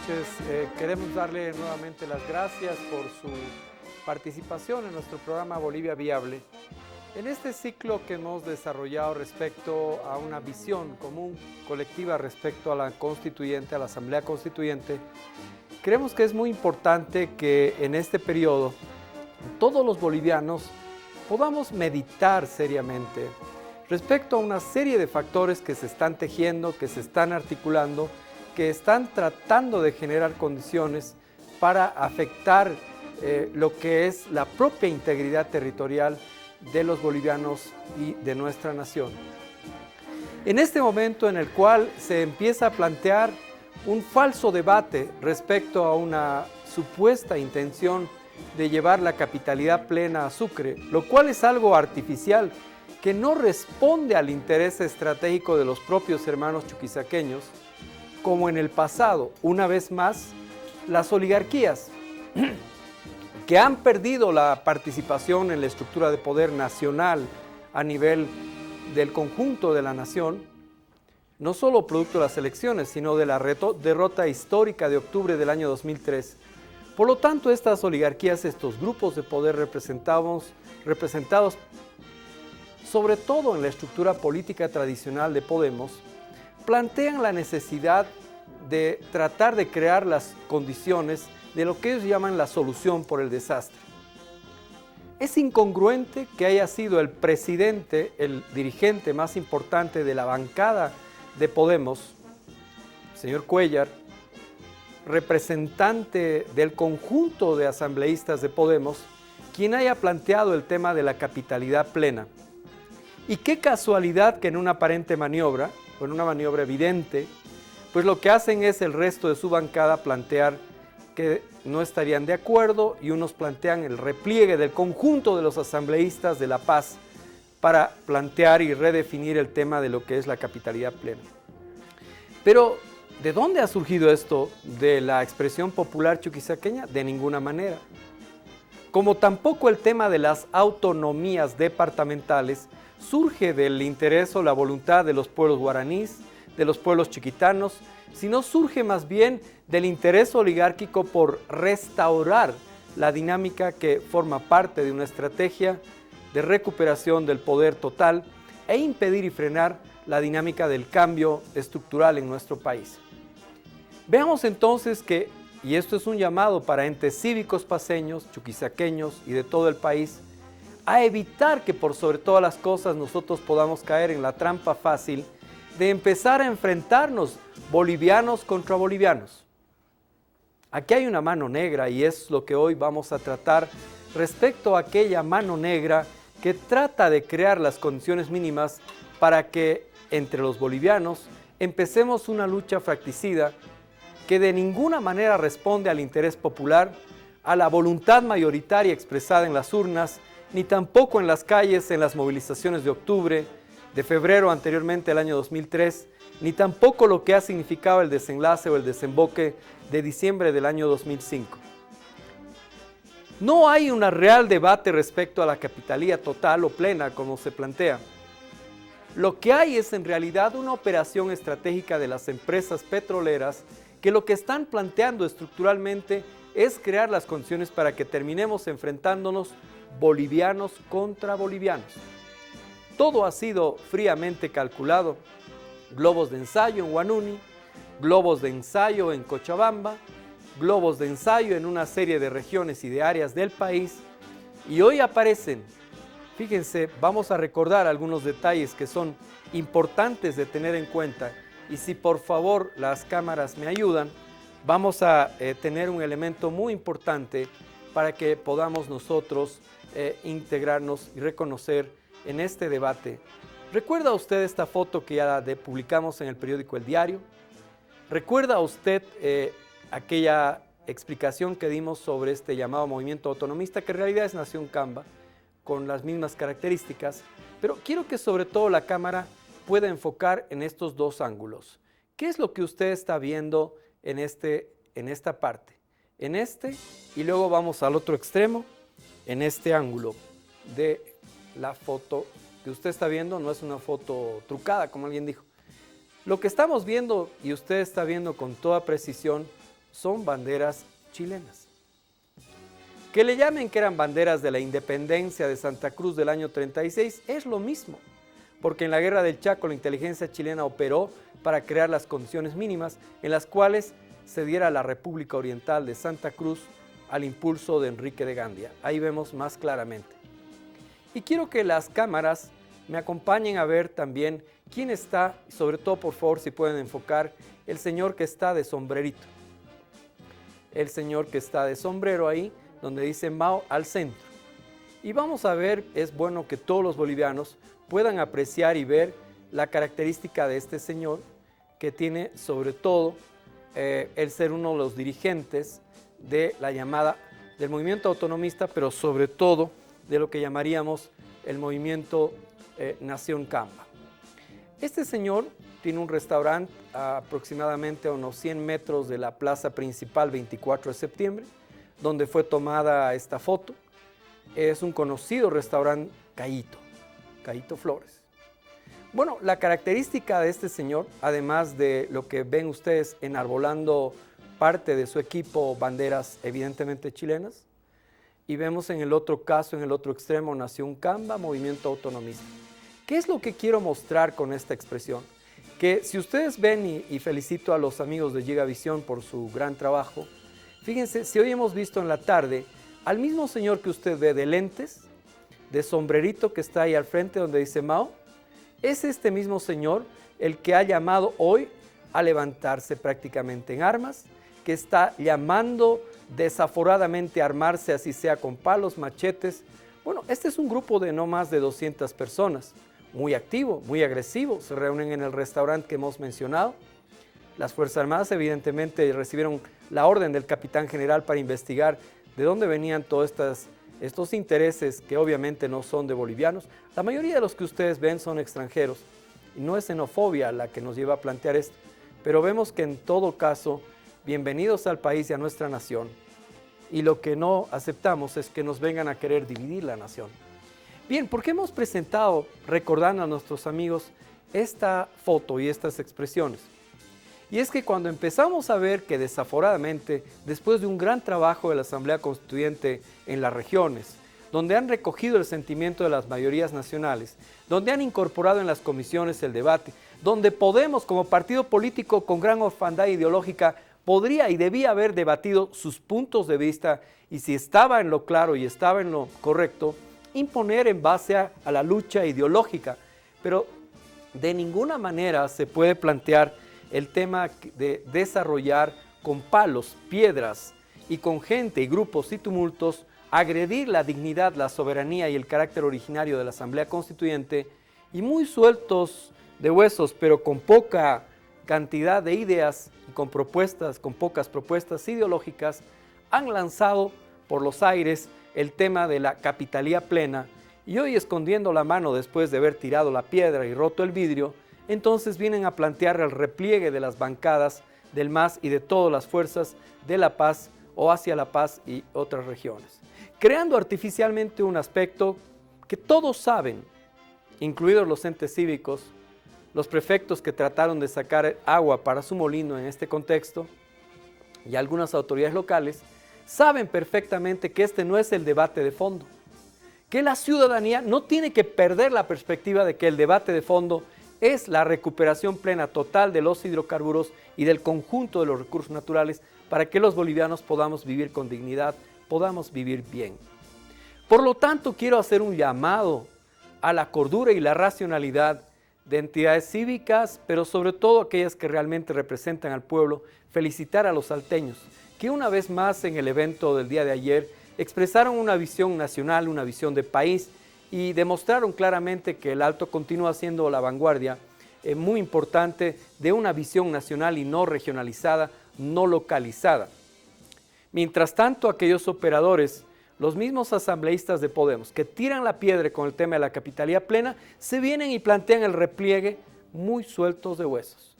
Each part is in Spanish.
noches. Queremos darle nuevamente las gracias por su participación en nuestro programa Bolivia Viable. En este ciclo que hemos desarrollado respecto a una visión común, colectiva respecto a la constituyente, a la Asamblea Constituyente, creemos que es muy importante que en este periodo todos los bolivianos podamos meditar seriamente respecto a una serie de factores que se están tejiendo, que se están articulando, que están tratando de generar condiciones para afectar lo que es la propia integridad territorial de los bolivianos y de nuestra nación. En este momento en el cual se empieza a plantear un falso debate respecto a una supuesta intención de llevar la capitalidad plena a Sucre, lo cual es algo artificial que no responde al interés estratégico de los propios hermanos chuquisaqueños, como en el pasado, una vez más, las oligarquías que han perdido la participación en la estructura de poder nacional a nivel del conjunto de la nación, no solo producto de las elecciones, sino de la derrota histórica de octubre del año 2003. Por lo tanto, estas oligarquías, estos grupos de poder representados sobre todo en la estructura política tradicional de Podemos, plantean la necesidad de tratar de crear las condiciones de lo que ellos llaman la solución por el desastre. Es incongruente que haya sido el presidente, el dirigente más importante de la bancada de Podemos, el señor Cuéllar, representante del conjunto de asambleístas de Podemos, quien haya planteado el tema de la capitalidad plena. Y qué casualidad que en una aparente maniobra, o en una maniobra evidente, pues lo que hacen es el resto de su bancada plantear que no estarían de acuerdo y unos plantean el repliegue del conjunto de los asambleístas de La Paz para plantear y redefinir el tema de lo que es la capitalidad plena. Pero, ¿de dónde ha surgido esto? ¿De la expresión popular chuquisaqueña? De ninguna manera. Como tampoco el tema de las autonomías departamentales surge del interés o la voluntad de los pueblos guaraníes, de los pueblos chiquitanos, sino surge más bien del interés oligárquico por restaurar la dinámica que forma parte de una estrategia de recuperación del poder total e impedir y frenar la dinámica del cambio estructural en nuestro país. Veamos entonces que, y esto es un llamado para entes cívicos paceños, chuquisaqueños y de todo el país, a evitar que por sobre todas las cosas nosotros podamos caer en la trampa fácil de empezar a enfrentarnos bolivianos contra bolivianos. Aquí hay una mano negra y es lo que hoy vamos a tratar respecto a aquella mano negra que trata de crear las condiciones mínimas para que entre los bolivianos empecemos una lucha fratricida que de ninguna manera responde al interés popular, a la voluntad mayoritaria expresada en las urnas, ni tampoco en las calles, en las movilizaciones de octubre, de febrero anteriormente al año 2003, ni tampoco lo que ha significado el desenlace o el desemboque de diciembre del año 2005. No hay un real debate respecto a la capitalía total o plena como se plantea. Lo que hay es en realidad una operación estratégica de las empresas petroleras que lo que están planteando estructuralmente es crear las condiciones para que terminemos enfrentándonos bolivianos contra bolivianos. Todo ha sido fríamente calculado. Globos de ensayo en Huanuni, globos de ensayo en Cochabamba, globos de ensayo en una serie de regiones y de áreas del país. Y hoy aparecen, fíjense, vamos a recordar algunos detalles que son importantes de tener en cuenta. Y si por favor las cámaras me ayudan, vamos a tener un elemento muy importante para que podamos nosotros integrarnos y reconocer en este debate. ¿Recuerda usted esta foto que ya publicamos en el periódico El Diario? ¿Recuerda usted aquella explicación que dimos sobre este llamado movimiento autonomista, que en realidad es Nación Camba, con las mismas características? Pero quiero que sobre todo la cámara pueda enfocar en estos dos ángulos. ¿Qué es lo que usted está viendo en esta parte? En este, y luego vamos al otro extremo, en este ángulo de la foto que usted está viendo. No es una foto trucada, como alguien dijo. Lo que estamos viendo y usted está viendo con toda precisión son banderas chilenas. Que le llamen que eran banderas de la independencia de Santa Cruz del año 36 es lo mismo, porque en la Guerra del Chaco la inteligencia chilena operó para crear las condiciones mínimas en las cuales se diera la República Oriental de Santa Cruz al impulso de Enrique de Gandia. Ahí vemos más claramente. Y quiero que las cámaras me acompañen a ver también quién está, sobre todo por favor si pueden enfocar, el señor que está de sombrerito. El señor que está de sombrero ahí, donde dice Mao al centro. Y vamos a ver, es bueno que todos los bolivianos puedan apreciar y ver la característica de este señor, que tiene sobre todo el ser uno de los dirigentes de la llamada, del movimiento autonomista, pero sobre todo de lo que llamaríamos el movimiento Nación Camba. Este señor tiene un restaurante aproximadamente a unos 100 metros de la plaza principal 24 de septiembre, donde fue tomada esta foto. Es un conocido restaurante Cayito Flores. Bueno, la característica de este señor, además de lo que ven ustedes enarbolando parte de su equipo banderas evidentemente chilenas, y vemos en el otro caso, en el otro extremo, Nación Camba, movimiento autonomista. ¿Qué es lo que quiero mostrar con esta expresión? Que si ustedes ven, y felicito a los amigos de Gigavisión por su gran trabajo, fíjense, si hoy hemos visto en la tarde al mismo señor que usted ve de lentes, de sombrerito que está ahí al frente donde dice Mao, es este mismo señor el que ha llamado hoy a levantarse prácticamente en armas, que está llamando desaforadamente a armarse, así sea con palos, machetes. Bueno, este es un grupo de no más de 200 personas, muy activo, muy agresivo, se reúnen en el restaurante que hemos mencionado. Las Fuerzas Armadas evidentemente recibieron la orden del capitán general para investigar de dónde venían todos estos intereses que obviamente no son de bolivianos. La mayoría de los que ustedes ven son extranjeros y no es xenofobia la que nos lleva a plantear esto, pero vemos que en todo caso, bienvenidos al país y a nuestra nación, y lo que no aceptamos es que nos vengan a querer dividir la nación. Bien, ¿por qué hemos presentado, recordando a nuestros amigos, esta foto y estas expresiones? Y es que cuando empezamos a ver que desaforadamente, después de un gran trabajo de la Asamblea Constituyente en las regiones, donde han recogido el sentimiento de las mayorías nacionales, donde han incorporado en las comisiones el debate, donde Podemos como partido político con gran orfandad ideológica podría y debía haber debatido sus puntos de vista y si estaba en lo claro y estaba en lo correcto, imponer en base a la lucha ideológica, pero de ninguna manera se puede plantear el tema de desarrollar con palos, piedras y con gente y grupos y tumultos, agredir la dignidad, la soberanía y el carácter originario de la Asamblea Constituyente y muy sueltos de huesos, pero con poca cantidad de ideas y con pocas propuestas ideológicas, han lanzado por los aires el tema de la capitalía plena y hoy escondiendo la mano después de haber tirado la piedra y roto el vidrio, entonces vienen a plantear el repliegue de las bancadas del MAS y de todas las fuerzas de La Paz o hacia La Paz y otras regiones, creando artificialmente un aspecto que todos saben, incluidos los entes cívicos, los prefectos que trataron de sacar agua para su molino en este contexto y algunas autoridades locales, saben perfectamente que este no es el debate de fondo, que la ciudadanía no tiene que perder la perspectiva de que el debate de fondo es la recuperación plena total de los hidrocarburos y del conjunto de los recursos naturales para que los bolivianos podamos vivir con dignidad, podamos vivir bien. Por lo tanto, quiero hacer un llamado a la cordura y la racionalidad de entidades cívicas, pero sobre todo aquellas que realmente representan al pueblo, felicitar a los salteños, que una vez más en el evento del día de ayer expresaron una visión nacional, una visión de país, y demostraron claramente que el Alto continúa siendo la vanguardia muy importante de una visión nacional y no regionalizada, no localizada. Mientras tanto, aquellos operadores, los mismos asambleístas de Podemos, que tiran la piedra con el tema de la capitalía plena, se vienen y plantean el repliegue muy sueltos de huesos.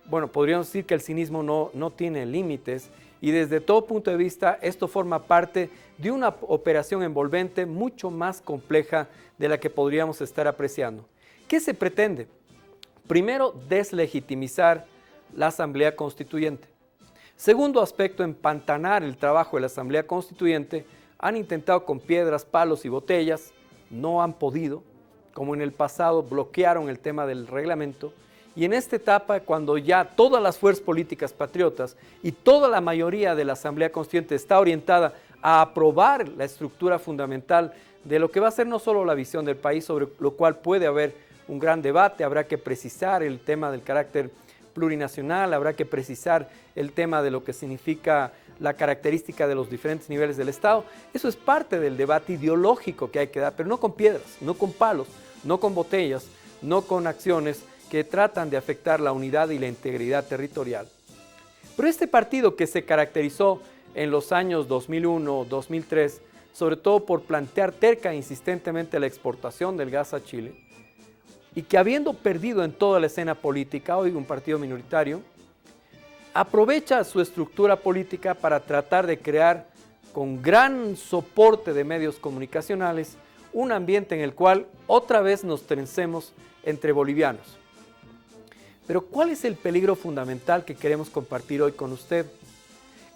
Bueno, podríamos decir que el cinismo no tiene límites, y desde todo punto de vista esto forma parte de una operación envolvente mucho más compleja de la que podríamos estar apreciando. ¿Qué se pretende? Primero, deslegitimizar la Asamblea Constituyente. Segundo aspecto, empantanar el trabajo de la Asamblea Constituyente. Han intentado con piedras, palos y botellas, no han podido, como en el pasado bloquearon el tema del reglamento, y en esta etapa, cuando ya todas las fuerzas políticas patriotas y toda la mayoría de la Asamblea Constituyente está orientada a aprobar la estructura fundamental de lo que va a ser no solo la visión del país, sobre lo cual puede haber un gran debate, habrá que precisar el tema del carácter plurinacional, habrá que precisar el tema de lo que significa la característica de los diferentes niveles del Estado. Eso es parte del debate ideológico que hay que dar, pero no con piedras, no con palos, no con botellas, no con acciones que tratan de afectar la unidad y la integridad territorial. Pero este partido, que se caracterizó en los años 2001, 2003, sobre todo por plantear terca e insistentemente la exportación del gas a Chile, y que habiendo perdido en toda la escena política, hoy un partido minoritario, aprovecha su estructura política para tratar de crear, con gran soporte de medios comunicacionales, un ambiente en el cual otra vez nos trencemos entre bolivianos. Pero ¿cuál es el peligro fundamental que queremos compartir hoy con usted?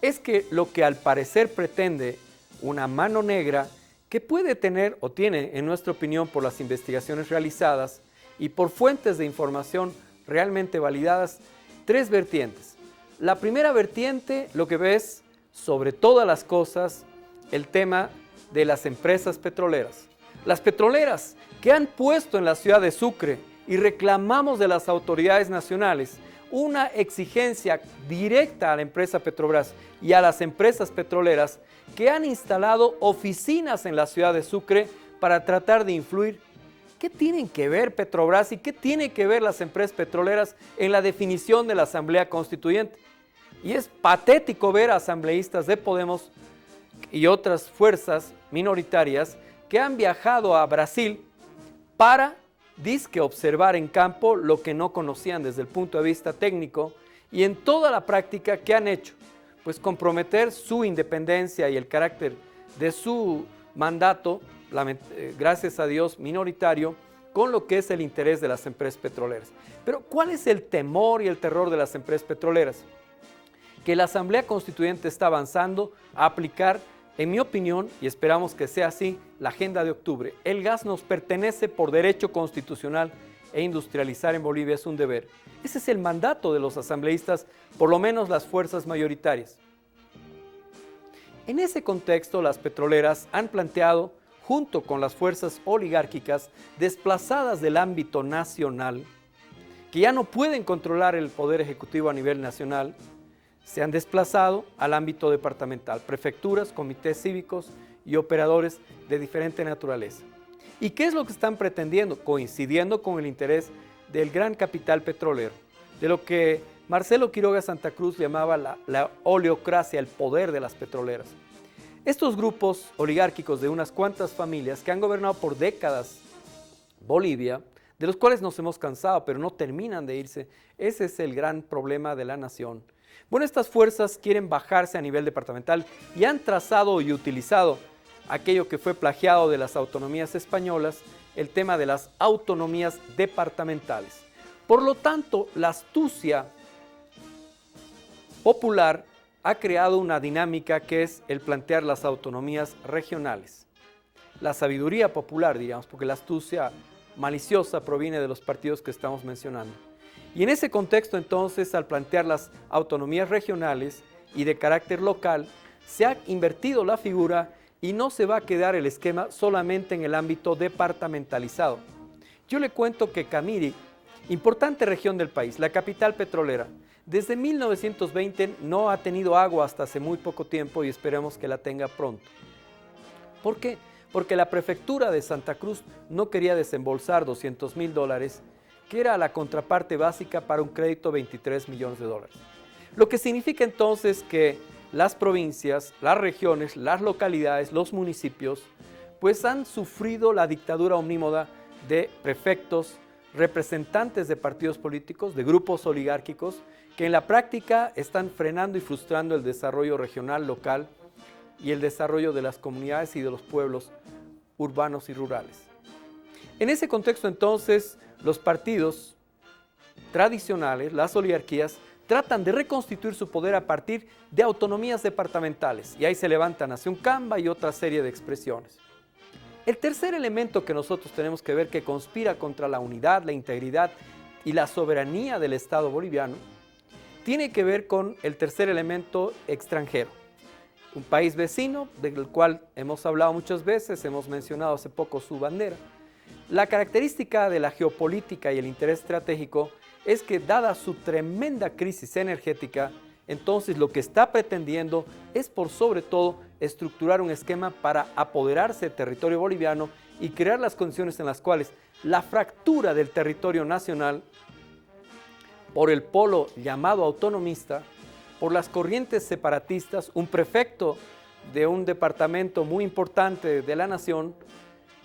Es que lo que al parecer pretende una mano negra, que puede tener o tiene, en nuestra opinión, por las investigaciones realizadas y por fuentes de información realmente validadas, tres vertientes. La primera vertiente, lo que ves sobre todas las cosas, el tema de las empresas petroleras. Las petroleras que han puesto en la ciudad de Sucre, y reclamamos de las autoridades nacionales una exigencia directa a la empresa Petrobras y a las empresas petroleras que han instalado oficinas en la ciudad de Sucre para tratar de influir. ¿Qué tienen que ver Petrobras y qué tienen que ver las empresas petroleras en la definición de la Asamblea Constituyente? Y es patético ver a asambleístas de Podemos y otras fuerzas minoritarias que han viajado a Brasil para dizque observar en campo lo que no conocían desde el punto de vista técnico, y en toda la práctica, ¿qué han hecho? Pues comprometer su independencia y el carácter de su mandato, gracias a Dios, minoritario, con lo que es el interés de las empresas petroleras. Pero ¿cuál es el temor y el terror de las empresas petroleras? Que la Asamblea Constituyente está avanzando a aplicar, en mi opinión, y esperamos que sea así, la agenda de octubre. El gas nos pertenece por derecho constitucional e industrializar en Bolivia es un deber. Ese es el mandato de los asambleístas, por lo menos las fuerzas mayoritarias. En ese contexto, las petroleras han planteado, junto con las fuerzas oligárquicas desplazadas del ámbito nacional, que ya no pueden controlar el poder ejecutivo a nivel nacional, se han desplazado al ámbito departamental, prefecturas, comités cívicos y operadores de diferente naturaleza. ¿Y qué es lo que están pretendiendo? Coincidiendo con el interés del gran capital petrolero, de lo que Marcelo Quiroga Santa Cruz llamaba la oleocracia, el poder de las petroleras. Estos grupos oligárquicos de unas cuantas familias que han gobernado por décadas Bolivia, de los cuales nos hemos cansado, pero no terminan de irse, ese es el gran problema de la nación. Bueno, estas fuerzas quieren bajarse a nivel departamental y han trazado y utilizado aquello que fue plagiado de las autonomías españolas, el tema de las autonomías departamentales. Por lo tanto, la astucia popular ha creado una dinámica que es el plantear las autonomías regionales. La sabiduría popular, diríamos, porque la astucia maliciosa proviene de los partidos que estamos mencionando. Y en ese contexto, entonces, al plantear las autonomías regionales y de carácter local, se ha invertido la figura y no se va a quedar el esquema solamente en el ámbito departamentalizado. Yo le cuento que Camiri, importante región del país, la capital petrolera, desde 1920 no ha tenido agua hasta hace muy poco tiempo y esperemos que la tenga pronto. ¿Por qué? Porque la prefectura de Santa Cruz no quería desembolsar $200,000, que era la contraparte básica para un crédito de $23 millones. Lo que significa entonces que las provincias, las regiones, las localidades, los municipios, pues han sufrido la dictadura omnímoda de prefectos, representantes de partidos políticos, de grupos oligárquicos, que en la práctica están frenando y frustrando el desarrollo regional, local y el desarrollo de las comunidades y de los pueblos urbanos y rurales. En ese contexto, entonces, los partidos tradicionales, las oligarquías, tratan de reconstituir su poder a partir de autonomías departamentales y ahí se levantan hacia un Camba y otra serie de expresiones. El tercer elemento que nosotros tenemos que ver que conspira contra la unidad, la integridad y la soberanía del Estado boliviano tiene que ver con el tercer elemento extranjero. Un país vecino del cual hemos hablado muchas veces, hemos mencionado hace poco su bandera. La característica de la geopolítica y el interés estratégico es que dada su tremenda crisis energética, entonces lo que está pretendiendo es por sobre todo estructurar un esquema para apoderarse del territorio boliviano y crear las condiciones en las cuales la fractura del territorio nacional por el polo llamado autonomista, por las corrientes separatistas, un prefecto de un departamento muy importante de la nación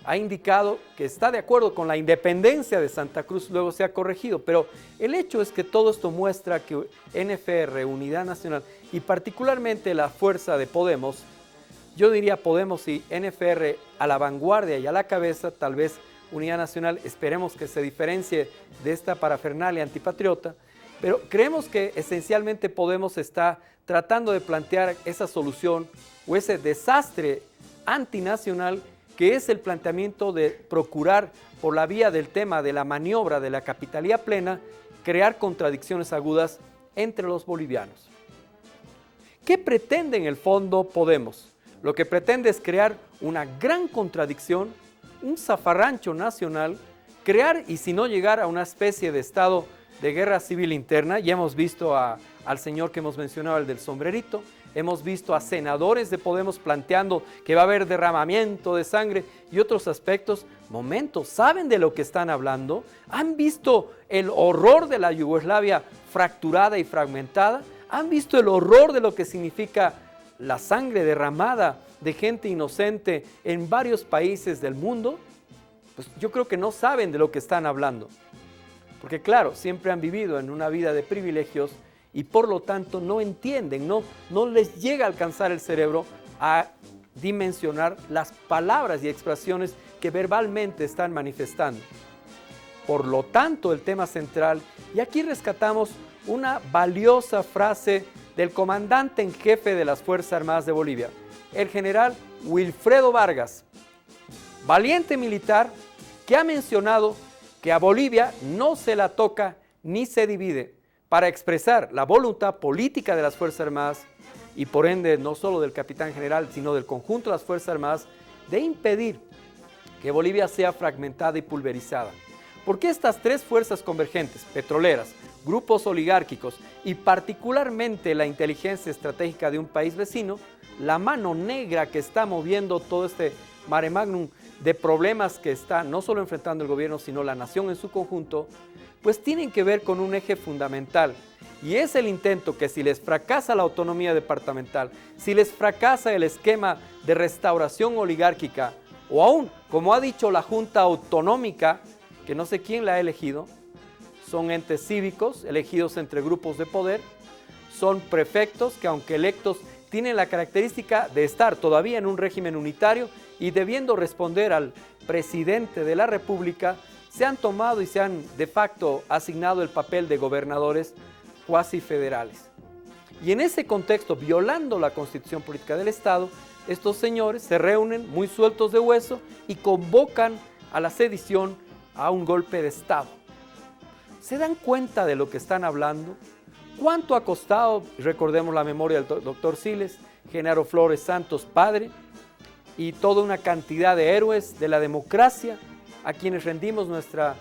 ha indicado que está de acuerdo con la independencia de Santa Cruz, luego se ha corregido, pero el hecho es que todo esto muestra que NFR, Unidad Nacional, y particularmente la fuerza de Podemos, yo diría Podemos y NFR a la vanguardia y a la cabeza, tal vez Unidad Nacional, esperemos que se diferencie de esta parafernalia antipatriota, pero creemos que esencialmente Podemos está tratando de plantear esa solución o ese desastre antinacional que es el planteamiento de procurar por la vía del tema de la maniobra de la capitalía plena, crear contradicciones agudas entre los bolivianos. ¿Qué pretende en el fondo Podemos? Lo que pretende es crear una gran contradicción, un zafarrancho nacional, crear y si no llegar a una especie de estado de guerra civil interna. Ya hemos visto al señor que hemos mencionado, el del sombrerito. Hemos visto a senadores de Podemos planteando que va a haber derramamiento de sangre y otros aspectos. Momentos, ¿saben de lo que están hablando? ¿Han visto el horror de la Yugoslavia fracturada y fragmentada? ¿Han visto el horror de lo que significa la sangre derramada de gente inocente en varios países del mundo? Pues yo creo que no saben de lo que están hablando. Porque claro, siempre han vivido en una vida de privilegios y por lo tanto no entienden, no les llega a alcanzar el cerebro a dimensionar las palabras y expresiones que verbalmente están manifestando. Por lo tanto, el tema central, y aquí rescatamos una valiosa frase del comandante en jefe de las Fuerzas Armadas de Bolivia, el general Wilfredo Vargas, valiente militar que ha mencionado que a Bolivia no se la toca ni se divide, para expresar la voluntad política de las Fuerzas Armadas y por ende no solo del capitán general, sino del conjunto de las Fuerzas Armadas, de impedir que Bolivia sea fragmentada y pulverizada. Porque estas tres fuerzas convergentes, petroleras, grupos oligárquicos y particularmente la inteligencia estratégica de un país vecino, la mano negra que está moviendo todo este mare magnum de problemas que está no solo enfrentando el gobierno, sino la nación en su conjunto, pues tienen que ver con un eje fundamental, y es el intento que si les fracasa la autonomía departamental, si les fracasa el esquema de restauración oligárquica, o aún, como ha dicho la Junta Autonómica, que no sé quién la ha elegido, son entes cívicos elegidos entre grupos de poder, son prefectos que aunque electos tienen la característica de estar todavía en un régimen unitario y debiendo responder al presidente de la República, se han tomado y se han de facto asignado el papel de gobernadores cuasi federales. Y en ese contexto, violando la Constitución Política del Estado, estos señores se reúnen muy sueltos de hueso y convocan a la sedición, a un golpe de Estado. ¿Se dan cuenta de lo que están hablando? ¿Cuánto ha costado? Recordemos la memoria del doctor Siles, Genaro Flores Santos, padre, y toda una cantidad de héroes de la democracia a quienes rendimos nuestro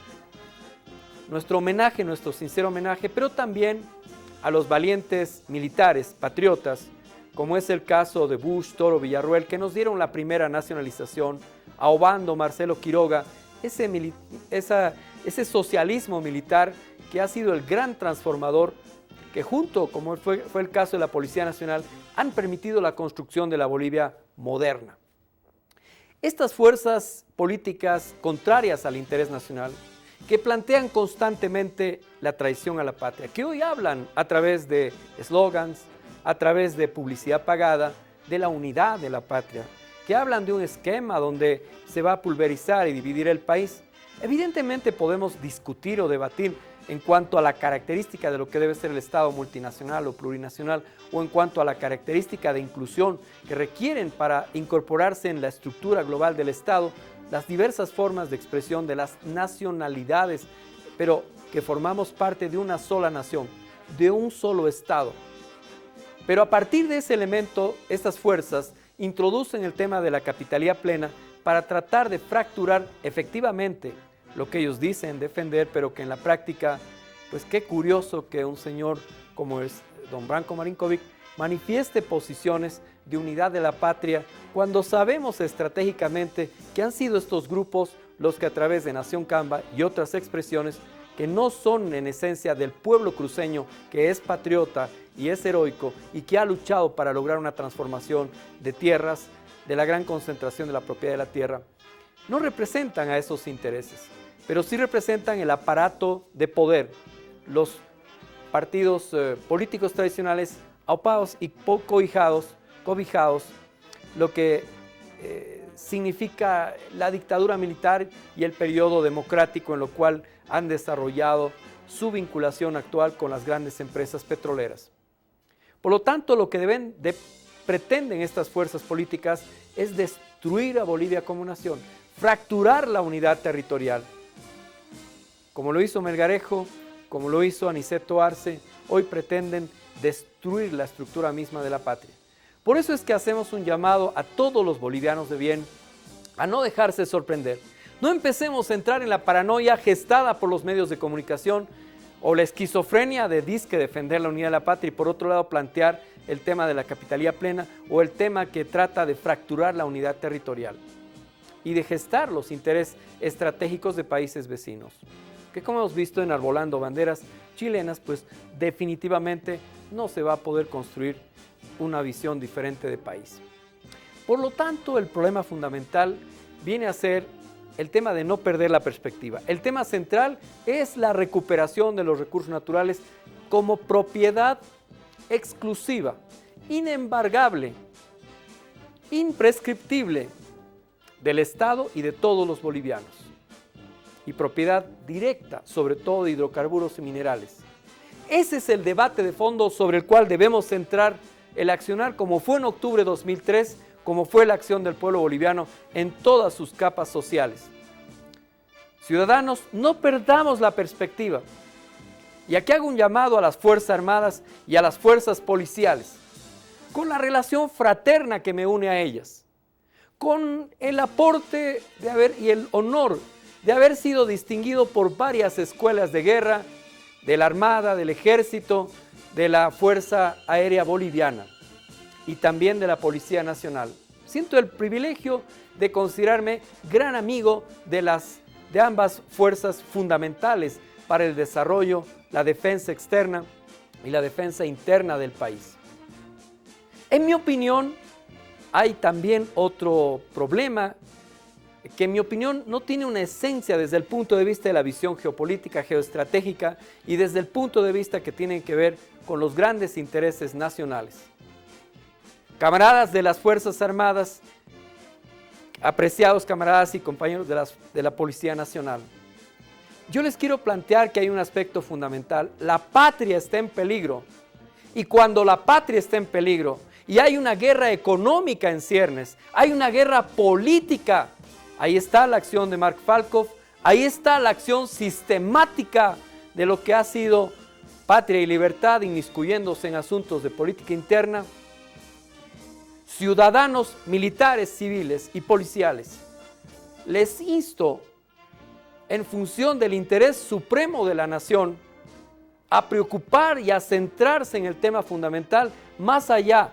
homenaje, nuestro sincero homenaje, pero también a los valientes militares, patriotas, como es el caso de Bush, Toro, Villarroel, que nos dieron la primera nacionalización, a Obando, Marcelo Quiroga, ese socialismo militar que ha sido el gran transformador, que junto, como fue el caso de la Policía Nacional, han permitido la construcción de la Bolivia moderna. Estas fuerzas políticas contrarias al interés nacional, que plantean constantemente la traición a la patria, que hoy hablan a través de eslogans, a través de publicidad pagada, de la unidad de la patria, que hablan de un esquema donde se va a pulverizar y dividir el país. Evidentemente podemos discutir o debatir en cuanto a la característica de lo que debe ser el Estado multinacional o plurinacional, o en cuanto a la característica de inclusión que requieren para incorporarse en la estructura global del Estado, las diversas formas de expresión de las nacionalidades, pero que formamos parte de una sola nación, de un solo Estado. Pero a partir de ese elemento, estas fuerzas introducen el tema de la capitalía plena para tratar de fracturar efectivamente lo que ellos dicen defender, pero que en la práctica, pues qué curioso que un señor como es don Branko Marinkovic manifieste posiciones de unidad de la patria cuando sabemos estratégicamente que han sido estos grupos los que a través de Nación Camba y otras expresiones que no son en esencia del pueblo cruceño que es patriota y es heroico y que ha luchado para lograr una transformación de tierras, de la gran concentración de la propiedad de la tierra, no representan a esos intereses, pero sí representan el aparato de poder, los partidos políticos tradicionales aupados y cobijados, lo que significa la dictadura militar y el periodo democrático en lo cual han desarrollado su vinculación actual con las grandes empresas petroleras. Por lo tanto, lo que pretenden estas fuerzas políticas es destruir a Bolivia como nación, fracturar la unidad territorial. Como lo hizo Melgarejo, como lo hizo Aniceto Arce, hoy pretenden destruir la estructura misma de la patria. Por eso es que hacemos un llamado a todos los bolivianos de bien a no dejarse sorprender. No empecemos a entrar en la paranoia gestada por los medios de comunicación o la esquizofrenia de disque defender la unidad de la patria y por otro lado plantear el tema de la capitalía plena o el tema que trata de fracturar la unidad territorial y de gestar los intereses estratégicos de países vecinos, que como hemos visto enarbolando banderas chilenas, pues definitivamente no se va a poder construir una visión diferente de país. Por lo tanto, el problema fundamental viene a ser el tema de no perder la perspectiva. El tema central es la recuperación de los recursos naturales como propiedad exclusiva, inembargable, imprescriptible del Estado y de todos los bolivianos, y propiedad directa, sobre todo de hidrocarburos y minerales. Ese es el debate de fondo sobre el cual debemos centrar el accionar, como fue en octubre de 2003, como fue la acción del pueblo boliviano en todas sus capas sociales. Ciudadanos, no perdamos la perspectiva. Y aquí hago un llamado a las Fuerzas Armadas y a las fuerzas policiales, con la relación fraterna que me une a ellas, con el aporte y el honor de haber sido distinguido por varias escuelas de guerra, de la Armada, del Ejército, de la Fuerza Aérea Boliviana y también de la Policía Nacional. Siento el privilegio de considerarme gran amigo de ambas fuerzas fundamentales para el desarrollo, la defensa externa y la defensa interna del país. En mi opinión, hay también otro problema que en mi opinión no tiene una esencia desde el punto de vista de la visión geopolítica, geoestratégica y desde el punto de vista que tienen que ver con los grandes intereses nacionales. Camaradas de las Fuerzas Armadas, apreciados camaradas y compañeros de la Policía Nacional, yo les quiero plantear que hay un aspecto fundamental. La patria está en peligro y cuando la patria está en peligro y hay una guerra económica en ciernes, hay una guerra política. Ahí está la acción de Mark Falkov, ahí está la acción sistemática de lo que ha sido Patria y Libertad inmiscuyéndose en asuntos de política interna. Ciudadanos, militares, civiles y policiales, les insto, en función del interés supremo de la nación, a preocupar y a centrarse en el tema fundamental, más allá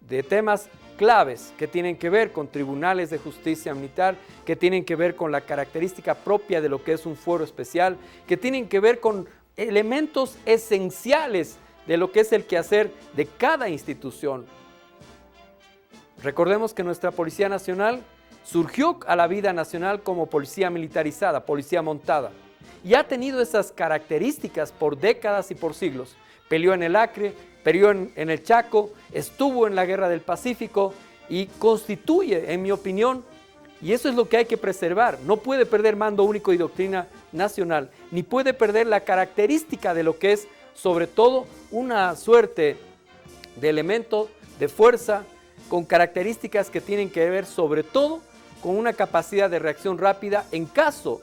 de temas claves que tienen que ver con tribunales de justicia militar, que tienen que ver con la característica propia de lo que es un fuero especial, que tienen que ver con elementos esenciales de lo que es el quehacer de cada institución. Recordemos que nuestra Policía Nacional surgió a la vida nacional como policía militarizada, policía montada, y ha tenido esas características por décadas y por siglos. Peleó en el Acre, peleó en el Chaco, estuvo en la Guerra del Pacífico y constituye, en mi opinión, Y eso es lo que hay que preservar. No puede perder mando único y doctrina nacional, ni puede perder la característica de lo que es, sobre todo, una suerte de elemento de fuerza con características que tienen que ver, sobre todo, con una capacidad de reacción rápida en caso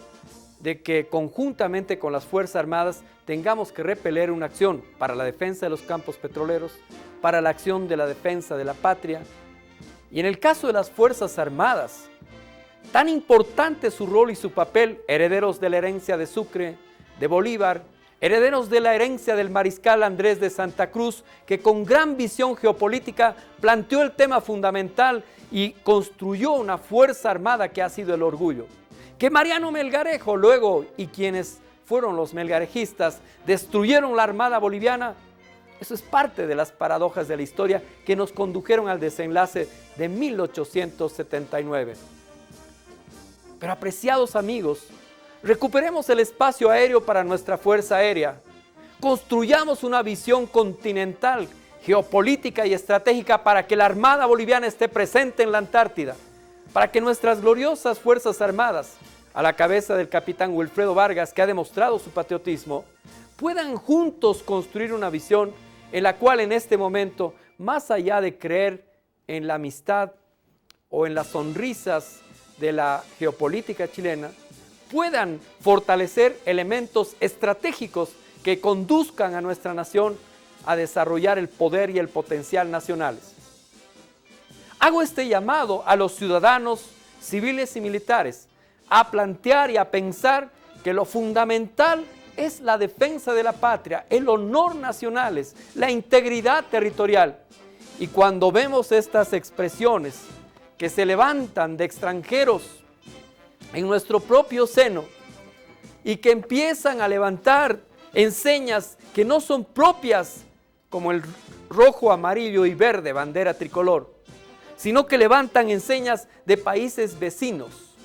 de que conjuntamente con las Fuerzas Armadas tengamos que repeler una acción para la defensa de los campos petroleros, para la acción de la defensa de la patria. Y en el caso de las Fuerzas Armadas, tan importante su rol y su papel, herederos de la herencia de Sucre, de Bolívar, herederos de la herencia del mariscal Andrés de Santa Cruz, que con gran visión geopolítica planteó el tema fundamental y construyó una fuerza armada que ha sido el orgullo. Que Mariano Melgarejo luego, y quienes fueron los melgarejistas, destruyeron la armada boliviana. Eso es parte de las paradojas de la historia que nos condujeron al desenlace de 1879. Pero apreciados amigos, recuperemos el espacio aéreo para nuestra Fuerza Aérea. Construyamos una visión continental, geopolítica y estratégica para que la Armada Boliviana esté presente en la Antártida, para que nuestras gloriosas Fuerzas Armadas, a la cabeza del capitán Wilfredo Vargas, que ha demostrado su patriotismo, puedan juntos construir una visión en la cual en este momento, más allá de creer en la amistad o en las sonrisas de la geopolítica chilena, puedan fortalecer elementos estratégicos que conduzcan a nuestra nación a desarrollar el poder y el potencial nacionales. Hago este llamado a los ciudadanos civiles y militares a plantear y a pensar que lo fundamental es la defensa de la patria, el honor nacionales, la integridad territorial. Y cuando vemos estas expresiones que se levantan de extranjeros en nuestro propio seno y que empiezan a levantar enseñas que no son propias, como el rojo, amarillo y verde, bandera tricolor, sino que levantan enseñas de países vecinos.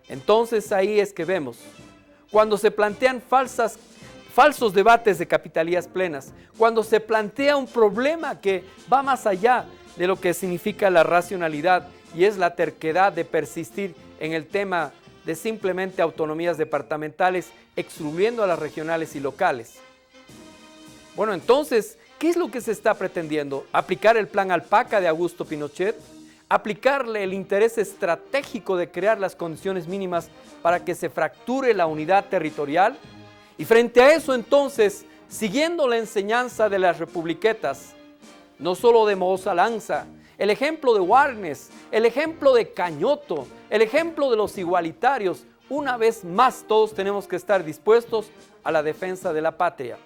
Entonces ahí es que vemos, cuando se plantean falsos debates de capitalías plenas, cuando se plantea un problema que va más allá de lo que significa la racionalidad y es la terquedad de persistir en el tema de simplemente autonomías departamentales, excluyendo a las regionales y locales. Bueno, entonces, ¿qué es lo que se está pretendiendo? ¿Aplicar el plan Alpaca de Augusto Pinochet? ¿Aplicarle el interés estratégico de crear las condiciones mínimas para que se fracture la unidad territorial? Y frente a eso, entonces, siguiendo la enseñanza de las republiquetas, no solo de Moza Lanza, el ejemplo de Warnes, el ejemplo de Cañoto, el ejemplo de los igualitarios, una vez más todos tenemos que estar dispuestos a la defensa de la patria.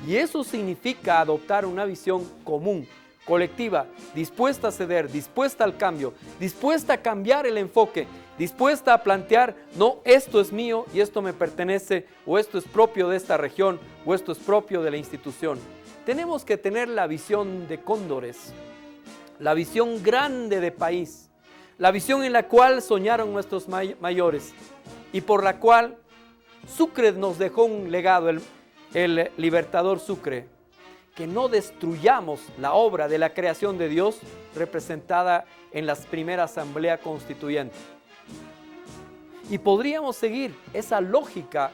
Y eso significa adoptar una visión común, colectiva, dispuesta a ceder, dispuesta al cambio, dispuesta a cambiar el enfoque, dispuesta a plantear, no, esto es mío y esto me pertenece, o esto es propio de esta región, o esto es propio de la institución. Tenemos que tener la visión de cóndores, la visión grande de país, la visión en la cual soñaron nuestros mayores y por la cual Sucre nos dejó un legado, el libertador Sucre, que no destruyamos la obra de la creación de Dios representada en la primera asamblea constituyente. Y podríamos seguir esa lógica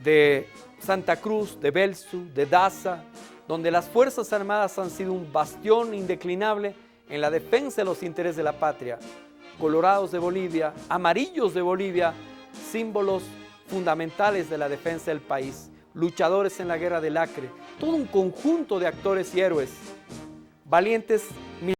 de Santa Cruz, de Belzu, de Daza, donde las Fuerzas Armadas han sido un bastión indeclinable en la defensa de los intereses de la patria. Colorados de Bolivia, amarillos de Bolivia, símbolos fundamentales de la defensa del país. Luchadores en la guerra del Acre, todo un conjunto de actores y héroes, valientes militares.